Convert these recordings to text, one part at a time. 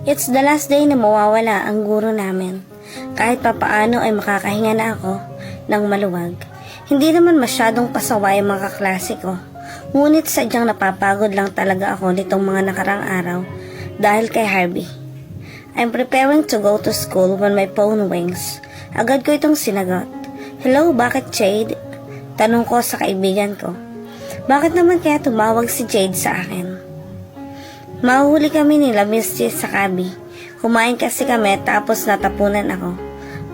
It's the last day na mawawala ang guro namin. Kahit papaano ay makakahinga na ako ng maluwag. Hindi naman masyadong pasaway ang mga kaklase ko. Ngunit sadyang napapagod lang talaga ako nitong mga nakarang araw dahil kay Harvey. I'm preparing to go to school when my phone rings. Agad ko itong sinagot. Hello, bakit Jade? Tanong ko sa kaibigan ko. Bakit naman kaya tumawag si Jade sa akin? Mahuhuli kami nila Misty sa Kabi. Kumain kasi kami tapos natapunan ako.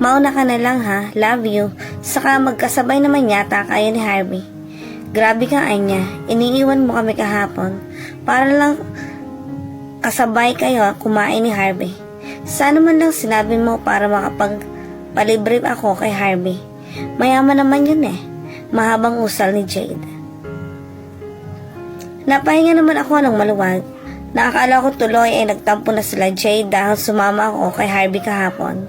Mauna ka na lang ha, love you. Saka magkasabay naman yata kayo ni Harvey. Grabe kang Anya, iniiwan mo kami kahapon. Para lang kasabay kayo kumain ni Harvey. Sana man lang sinabi mo para makapagpalibre ako kay Harvey. Mayaman naman yun eh. Mahabang usal ni Jade. Napahinga naman ako ng maluwag. Nakakala ko tuloy ay nagtampo na sila Jade dahil sumama ako kay Harvey kahapon.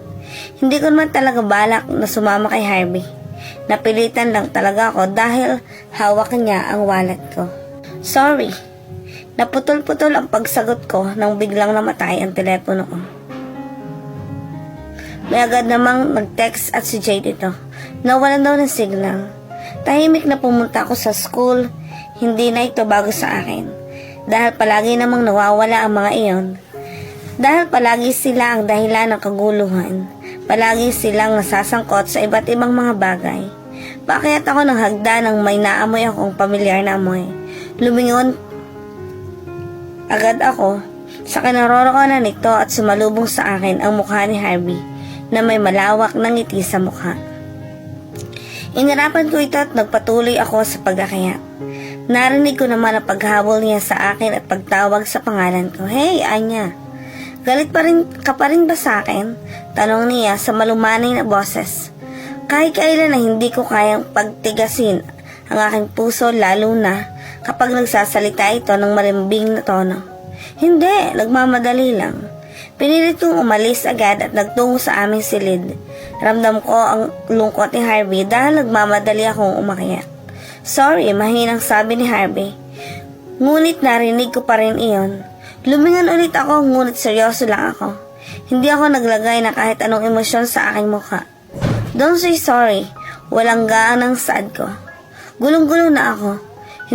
Hindi ko naman talaga balak na sumama kay Harvey. Napilitan lang talaga ako dahil hawak niya ang wallet ko. Sorry. Naputol-putol ang pagsagot ko nang biglang namatay ang telepono ko. May agad namang mag-text at si Jade ito. Nawalan daw ng signal. Tahimik na pumunta ako sa school. Hindi na ito bago sa akin. Dahil palagi namang nawawala ang mga iyon. Dahil palagi sila ang dahilan ng kaguluhan. Palagi silang nasasangkot sa iba't ibang mga bagay. Paakyat ako ng hagdan nang may naamoy akong pamilyar na amoy. Lumingon agad ako sa kinaroroonan nito at sumalubong sa akin ang mukha ni Harvey na may malawak na ngiti sa mukha. Inarapan ko ito at nagpatuloy ako sa pag-akyat. Narinig ko naman ang paghabol niya sa akin at pagtawag sa pangalan ko. Hey, Anya, galit ka pa rin ba sa akin? Tanong niya sa malumanay na boses. Kahit kailan na hindi ko kayang pagtigasin ang aking puso lalo na kapag nagsasalita ito ng marimbing na tono. Hindi, nagmamadali lang. Pinilit kong umalis agad at nagtungo sa aming silid. Ramdam ko ang lungkot ni Harvey dahil nagmamadali akong umakyat. Sorry, mahinang sabi ni Harvey. Ngunit narinig ko pa rin iyon. Lumingon ulit ako, ngunit seryoso lang ako. Hindi ako naglagay na kahit anong emosyon sa aking mukha. Don't say sorry. Walang gaan ang sad ko. Gulong-gulong na ako.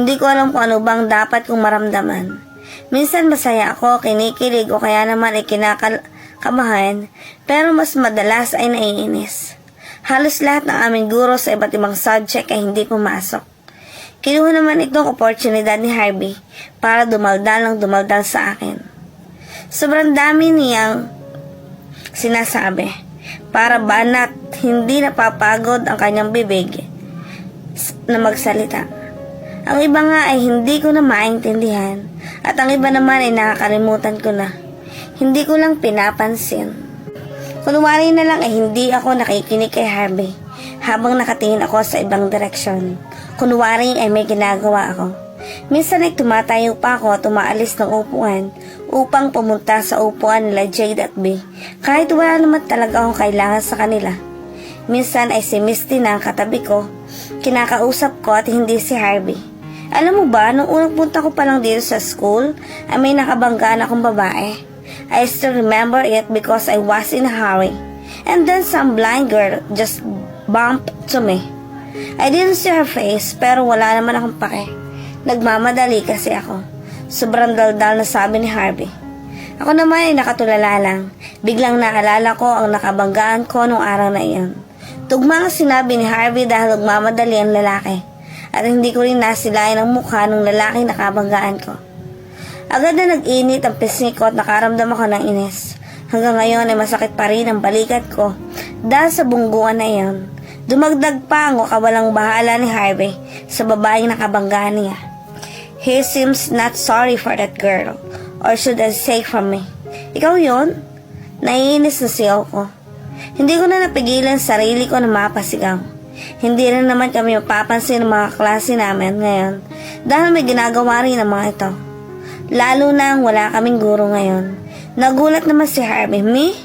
Hindi ko alam kung ano bang dapat kong maramdaman. Minsan masaya ako, kinikilig o kaya naman ay kinakamahan, pero mas madalas ay naiinis. Halos lahat ng aming guro sa iba't ibang subject ay hindi pumasok. Kinuha naman itong oportunidad ni Harvey para dumaldal sa akin. Sobrang dami niyang sinasabi. Para banat hindi napapagod ang kanyang bibig na magsalita. Ang iba nga ay hindi ko na maintindihan at ang iba naman ay nakakalimutan ko na. Hindi ko lang pinapansin. Kunwari na lang ay hindi ako nakikinig kay Harvey habang nakatingin ako sa ibang direksyon. Kunwari ay may ginagawa ako. Minsan ay tumatayo pa ako at umaalis ng upuan upang pumunta sa upuan nila Jade at B kahit wala naman talaga akong kailangan sa kanila. Minsan ay si Misty na ang katabi ko, kinakausap ko at hindi si Harvey. Alam mo ba, nung unang punta ko pa lang dito sa school ay may nakabanggaan akong babae. I still remember it because I was in a hurry. And then some blind girl just bumped to me. I didn't see her face pero wala naman akong pake. Nagmamadali kasi ako. Sobrang daldal na sabi ni Harvey. Ako naman ay nakatulala lang. Biglang naalala ko ang nakabanggaan ko nung araw na iyon. Tugma ang sinabi ni Harvey dahil nagmamadali ang lalaki. At hindi ko rin nasilayan ang mukha ng lalaki nakabanggaan ko. Agad na nag-init ang pisngi ko at nakaramdam ako ng inis. Hanggang ngayon ay masakit pa rin ang balikat ko dahil sa bungguan na iyon. Dumagdag pa ang kawalang bahala ni Harvey sa babaeng nakabanggaan niya. He seems not sorry for that girl, or should I say from me. Ikaw yon? Naiinis na sigaw ko. Hindi ko na napigilan sarili ko na mapasigaw. Hindi rin naman kami mapapansin ng mga klase namin ngayon dahil may ginagawa rin ang mga ito. Lalo na ang wala kaming guro ngayon. Nagulat naman si Harvey. Me?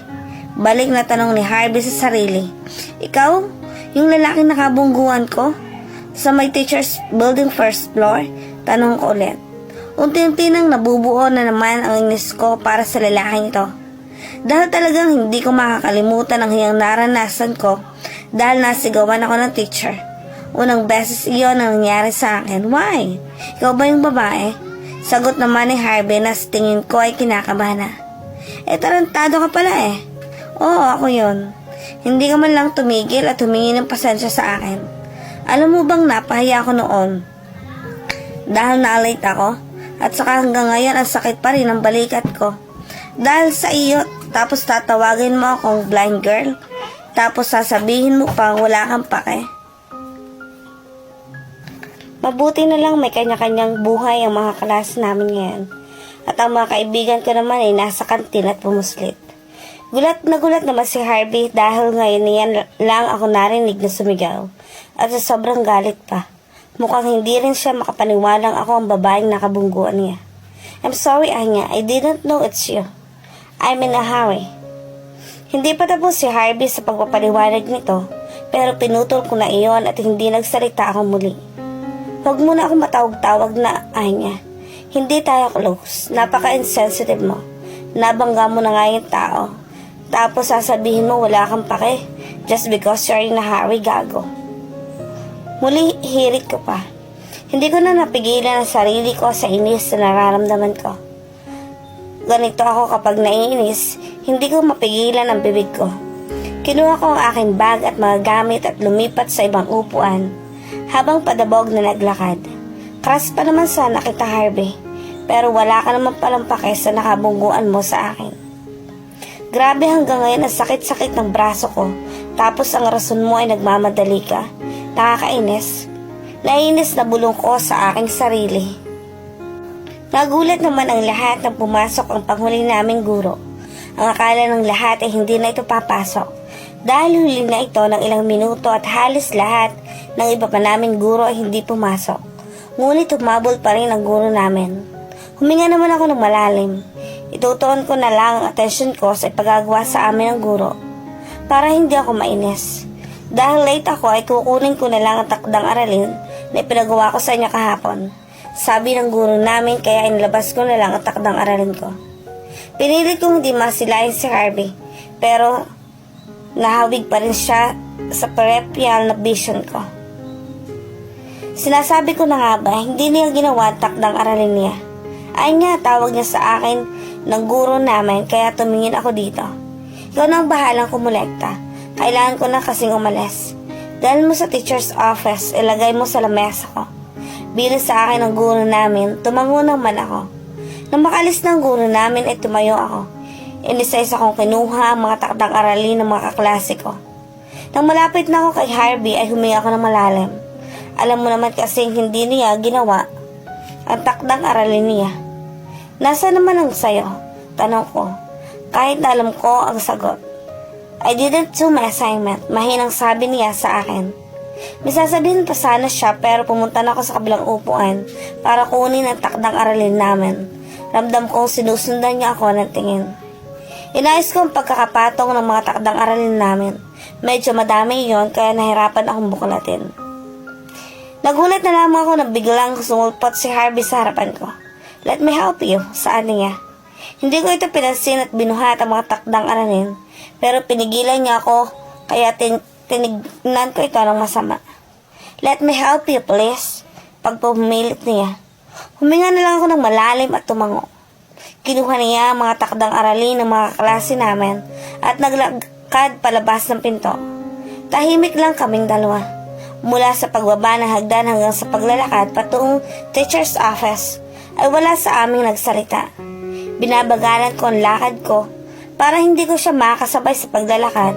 Balik na tanong ni Harvey sa sarili. Ikaw? Yung lalaking nakabungguan ko? Sa may teacher's building first floor? Tanong ko ulit. Unti-unti nang nabubuo na naman ang inis ko para sa lalaking ito. Dahil talagang hindi ko makakalimutan ang hiyang naranasan ko dahil nasigawan ako ng teacher. Unang beses iyon ang nangyari sa akin. Why? Ikaw ba yung babae? Sagot naman ni Harvey na sa tingin ko ay kinakabahan na. Tarantado ka pala eh. Oo, ako yun. Hindi ka man lang tumigil at humingi ng pasensya sa akin. Alam mo bang napahiya ako noon? Dahil na-late ako at saka hanggang ngayon ang sakit pa rin ang balikat ko. Dahil sa iyo, tapos tatawagin mo akong blind girl, tapos sasabihin mo pang wala kang pake. Mabuti na lang may kanya-kanyang buhay ang mga klase namin ngayon. At ang mga kaibigan ko naman ay nasa kantin at pumuslit. Gulat naman si Harvey dahil ngayon niyan lang ako narinig na sumigaw. At sa sobrang galit pa. Mukhang hindi rin siya makapaniwalang ako ang babaeng nakabungguan niya. I'm sorry, Anya. I didn't know it's you. I'm in a hurry. Hindi pa tapos si Harvey sa pagpapaliwanag nito, pero pinutol ko na iyon at hindi nagsalita ako muli. Huwag mo na ako matawag-tawag na, Anya. Hindi tayo close. Napaka-insensitive mo. Nabangga mo na nga yung tao. Tapos sasabihin mo wala kang pake just because you're in a hurry, gago. Muli, hirit ko pa. Hindi ko na napigilan ang sarili ko sa inis na nararamdaman ko. Ganito ako kapag naiinis, hindi ko mapigilan ang bibig ko. Kinuha ko ang aking bag at mga gamit at lumipat sa ibang upuan habang padabog na naglakad. Crush pa naman sana kita, Harvey, pero wala ka naman palang pake sa nakabungguan mo sa akin. Grabe, hanggang ngayon ang sakit-sakit ng braso ko, tapos ang rason mo ay nagmamadali ka. Nakakainis. Nainis na bulong ko sa aking sarili. Nagulat naman ang lahat nang pumasok ang panghuli naming guro. Ang akala ng lahat ay hindi na ito papasok. Dahil huli na ito ng ilang minuto at halos lahat ng iba pa naming guro ay hindi pumasok. Ngunit humabol pa rin ang guro namin. Huminga naman ako ng malalim. Itutuon ko na lang ang atensyon ko sa ipagagawa sa amin ng guro para hindi ako mainis. Dahil late ako ay kukunin ko na lang ang takdang aralin na ipinagawa ko sa inyo kahapon. Sabi ng guro namin, kaya inilabas ko na lang ang takdang aralin ko. Pinilit kong hindi masilayan si Harvey, pero nahawig pa rin siya sa peripheral na vision ko. Sinasabi ko na nga ba, hindi niya ginawa ang takdang aralin niya. Ay nga, tawag niya sa akin ng guro namin, kaya tumingin ako dito. Ikaw na ang bahalang kumulekta. Kailangan ko na kasing umalis. Dahil mo sa teacher's office, ilagay mo sa lamesa ko. Bilang sa akin ng guro namin, tumango naman ako. Nang makalis ng guro namin ay tumayo ako. Inisa-isa kong kinuha ang mga takdang aralin ng mga kaklase ko. Nang malapit na ako kay Harvey ay huminga ako ng malalim. Alam mo naman kasing hindi niya ginawa ang takdang aralin niya. Nasa naman ang sayo? Tanong ko. Kahit na alam ko ang sagot. I didn't do my assignment, mahinang sabi niya sa akin. May sasabihin pa sana siya pero pumunta na ako sa kabilang upuan para kunin ang takdang aralin namin. Ramdam kong sinusundan niya ako ng tingin. Inayos ko ang pagkakapatong ng mga takdang aralin namin. Medyo madami yon kaya nahirapan akong buklatin. Nagulat na lamang ako na biglang sumulpot si Harvey sa harapan ko. Let me help you, sabi niya. Hindi ko ito pinansin at binuhat ang mga takdang aralin. Pero pinigilan niya ako, kaya tinignan ko ito ng masama. Let me help you, please. Pagpumilit niya. Huminga na lang ako ng malalim at tumango. Kinuha niya ang mga takdang aralin ng mga klase namin at naglakad palabas ng pinto. Tahimik lang kaming dalawa. Mula sa pagbaba ng hagdan hanggang sa paglalakad patungong teacher's office ay wala sa aming nagsalita. Binabagalan ko ang lakad ko para hindi ko siya makasabay sa paglalakad,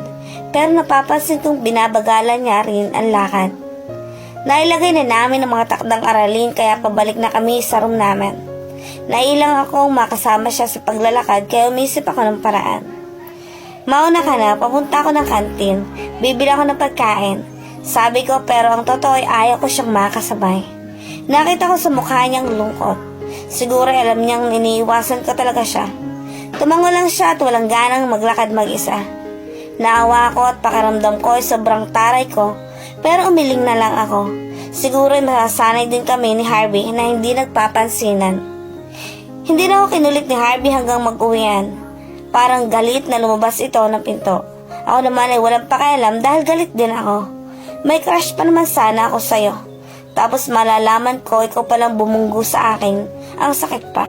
pero napapansin kong binabagalan niya rin ang lakad. Nailagay na namin ang mga takdang aralin kaya pabalik na kami sa room namin. Nailang akong makasama siya sa paglalakad kaya umisip ako ng paraan. Mauna ka na, papunta ako ng kantin, bibili ako ng pagkain. Sabi ko pero ang totoo ay ayaw ko siyang makasabay. Nakita ko sa mukha niyang lungkot. Siguro alam niyang iniiwasan ko talaga siya. Tumango lang siya at walang ganang maglakad mag-isa. Naawa ako at pakiramdam ko ay sobrang taray ko, pero umiling na lang ako. Siguro ay masasanay din kami ni Harvey na hindi nagpapansinan. Hindi na ako kinulit ni Harvey hanggang mag-uwian. Parang galit na lumabas ito ng pinto. Ako naman ay walang pakialam dahil galit din ako. May crush pa naman sana ako sa'yo. Tapos malalaman ko ikaw palang bumunggo sa akin. Ang sakit pa.